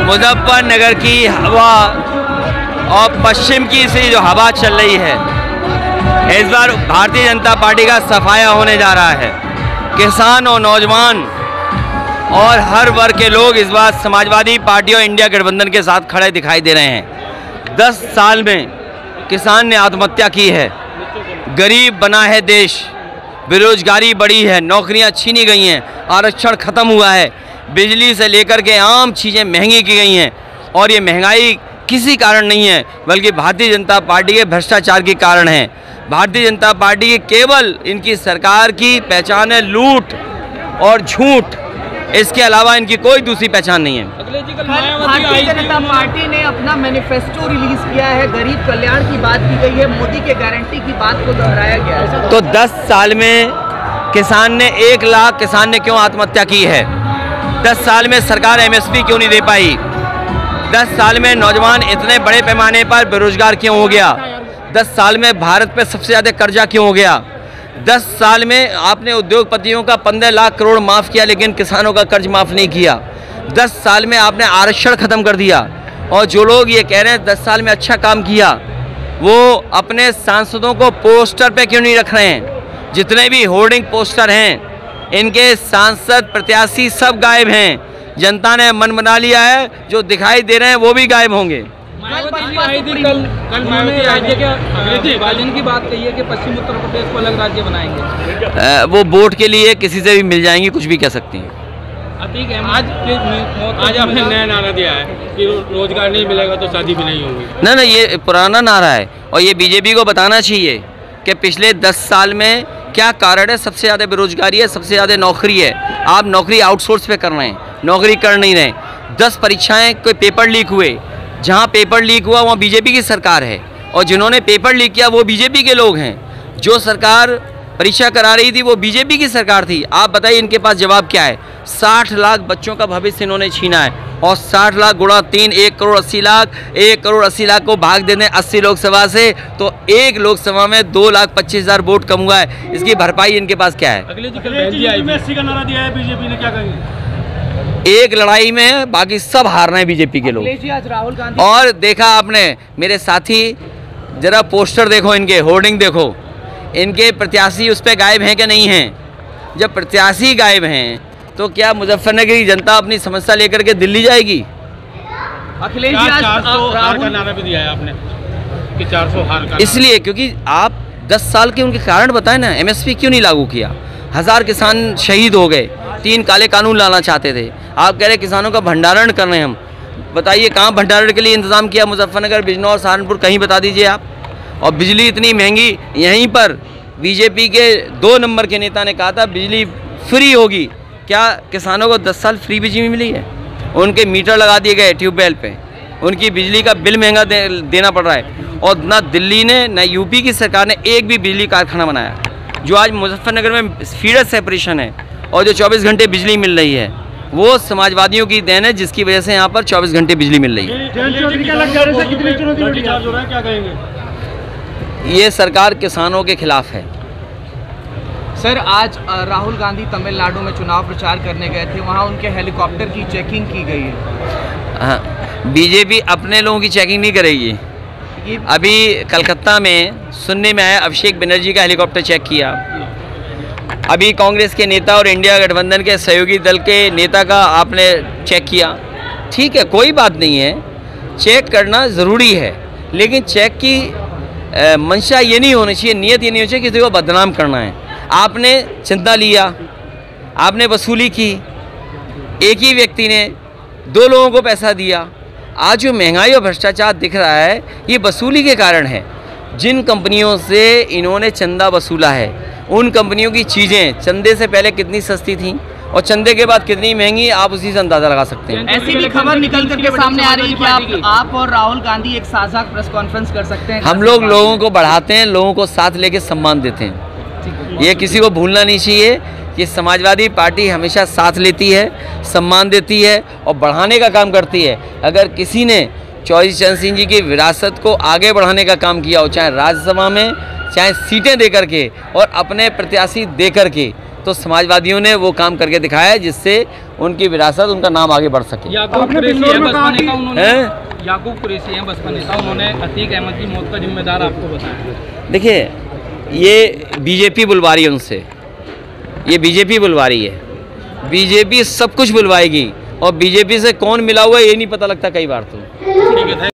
मुजफ्फरनगर की हवा और पश्चिम की से जो हवा चल रही है, इस बार भारतीय जनता पार्टी का सफाया होने जा रहा है। किसान और नौजवान और हर वर्ग के लोग इस बार समाजवादी पार्टी और इंडिया गठबंधन के साथ खड़े दिखाई दे रहे हैं। 10 साल में किसान ने आत्महत्या की है, गरीब बना है देश, बेरोजगारी बढ़ी है, नौकरियां छीनी गई हैं, आरक्षण खत्म हुआ है, बिजली से लेकर के आम चीज़ें महंगी की गई हैं। और ये महंगाई किसी कारण नहीं है, बल्कि भारतीय जनता पार्टी के भ्रष्टाचार के कारण है। भारतीय जनता पार्टी की केवल इनकी सरकार की पहचान है लूट और झूठ, इसके अलावा इनकी कोई दूसरी पहचान नहीं है। भारतीय जनता पार्टी ने अपना मैनिफेस्टो रिलीज किया है, गरीब कल्याण की बात की गई है, मोदी के गारंटी की बात को दोहराया गया है। तो 10 साल में किसान ने 1 लाख किसान ने क्यों आत्महत्या की है? 10 साल में सरकार MSP क्यों नहीं दे पाई? 10 साल में नौजवान इतने बड़े पैमाने पर बेरोजगार क्यों हो गया? 10 साल में भारत पे सबसे ज़्यादा कर्जा क्यों हो गया? 10 साल में आपने उद्योगपतियों का 15 लाख करोड़ माफ़ किया, लेकिन किसानों का कर्ज माफ़ नहीं किया। 10 साल में आपने आरक्षण ख़त्म कर दिया। और जो लोग ये कह रहे हैं 10 साल में अच्छा काम किया, वो अपने सांसदों को पोस्टर पे क्यों नहीं रख रहे हैं? जितने भी होर्डिंग पोस्टर हैं, इनके सांसद प्रत्याशी सब गायब हैं। जनता ने मन बना लिया है, जो दिखाई दे रहे हैं वो भी गायब होंगे। विभाजन की बात कही है कि पश्चिम उत्तर प्रदेश को अलग राज्य बनाएंगे। वो वोट के लिए किसी से भी मिल जाएंगी, कुछ भी कह सकती हैं। अतीक अहमद आज आपने नया नारा दिया है कि रोजगार नहीं मिलेगा तो शादी भी नहीं होगी। ना, ये पुराना नारा है और ये बीजेपी को बताना चाहिए कि पिछले 10 साल में क्या कारण है। सबसे ज़्यादा बेरोजगारी है, सबसे ज़्यादा नौकरी है। आप नौकरी आउटसोर्स पे कर रहे हैं, नौकरी कर नहीं रहे। 10 परीक्षाएं कोई पेपर लीक हुए, जहां पेपर लीक हुआ वहां बीजेपी की सरकार है, और जिन्होंने पेपर लीक किया वो बीजेपी के लोग हैं। जो सरकार परीक्षा करा रही थी वो बीजेपी की सरकार थी। आप बताइए इनके पास जवाब क्या है? 60 लाख बच्चों का भविष्य इन्होंने छीना है, और 60 लाख गुणा 3, 1 करोड़ 80 लाख, 1 करोड़ 80 लाख को भाग देने 80 लोकसभा से, तो एक लोकसभा में 2,25,000 वोट कम हुआ है। इसकी भरपाई इनके पास क्या है? अगले का नारा दिया है बीजेपी ने, क्या कहेंगे? एक लड़ाई में बाकी सब हार रहे हैं बीजेपी के लोग। आज राहुल गांधी और देखा आपने मेरे साथी, जरा पोस्टर देखो, इनके होर्डिंग देखो, इनके प्रत्याशी उस पर गायब हैं कि नहीं हैं? जब प्रत्याशी गायब हैं तो क्या मुजफ्फरनगर की जनता अपनी समस्या लेकर के दिल्ली जाएगी? अखिलेश जी आज 400 हार का नारा भी दिया है आपने कि 400 हार का, इसलिए क्योंकि आप 10 साल के उनके कारण बताएं ना। MSP क्यों नहीं लागू किया? 1000 किसान शहीद हो गए, 3 काले कानून लाना चाहते थे। आप कह रहे किसानों का भंडारण कर रहे हैं हम। बताइए कहाँ भंडारण के लिए इंतज़ाम किया? मुजफ्फरनगर, बिजनौर, सहारनपुर, कहीं बता दीजिए आप। और बिजली इतनी महंगी, यहीं पर बीजेपी के 2 नंबर के नेता ने कहा था बिजली फ्री होगी। क्या किसानों को 10 साल फ्री बिजली मिली है? उनके मीटर लगा दिए गए ट्यूबवेल पे, उनकी बिजली का बिल महंगा देना पड़ रहा है। और ना दिल्ली ने ना यूपी की सरकार ने एक भी बिजली कारखाना बनाया। जो आज मुजफ्फरनगर में फीडर सेपरेशन है और जो 24 घंटे बिजली मिल रही है, वो समाजवादियों की देन है, जिसकी वजह से यहाँ पर 24 घंटे बिजली मिल रही है। ये सरकार किसानों के खिलाफ है। सर, आज राहुल गांधी तमिलनाडु में चुनाव प्रचार करने गए थे, वहाँ उनके हेलीकॉप्टर की चेकिंग की गई है। हाँ, बीजेपी अपने लोगों की चेकिंग नहीं करेगी। अभी कलकत्ता में सुनने में आया अभिषेक बनर्जी का हेलीकॉप्टर चेक किया। अभी कांग्रेस के नेता और इंडिया गठबंधन के सहयोगी दल के नेता का आपने चेक किया। ठीक है, कोई बात नहीं है, चेक करना ज़रूरी है, लेकिन चेक की मंशा ये नहीं होनी चाहिए, नियत ये नहीं होनी चाहिए किसी को बदनाम करना है। आपने चंदा लिया, आपने वसूली की, एक ही व्यक्ति ने 2 लोगों को पैसा दिया। आज जो महंगाई और भ्रष्टाचार दिख रहा है, ये वसूली के कारण है। जिन कंपनियों से इन्होंने चंदा वसूला है, उन कंपनियों की चीज़ें चंदे से पहले कितनी सस्ती थी और चंदे के बाद कितनी महंगी, आप उसी से अंदाज़ा लगा सकते हैं। ऐसी भी खबर निकल करके सामने आ रही है कि आप और राहुल गांधी एक साझा प्रेस कॉन्फ्रेंस कर सकते हैं। हम लोग लोगों को बढ़ाते हैं, लोगों को साथ लेके सम्मान देते हैं। ये किसी को भूलना नहीं चाहिए कि समाजवादी पार्टी हमेशा साथ लेती है, सम्मान देती है और बढ़ाने का काम करती है। अगर किसी ने चौधरी चरण सिंह जी की विरासत को आगे बढ़ाने का काम किया हो, चाहे राज्यसभा में, चाहे सीटें दे करके और अपने प्रत्याशी दे करके, तो समाजवादियों ने वो काम करके दिखाया है जिससे उनकी विरासत, उनका नाम आगे बढ़ सके। याकूब कुरैशी है बसपा नेता, उन्होंने अतीक अहमद की मौत का जिम्मेदार आपको बताया। देखिए, ये बीजेपी बुलवा रही है उनसे, ये बीजेपी बुलवा रही है। बीजेपी सब कुछ बुलवाएगी और बीजेपी से कौन मिला हुआ है ये नहीं पता लगता कई बार तो। ठीक है।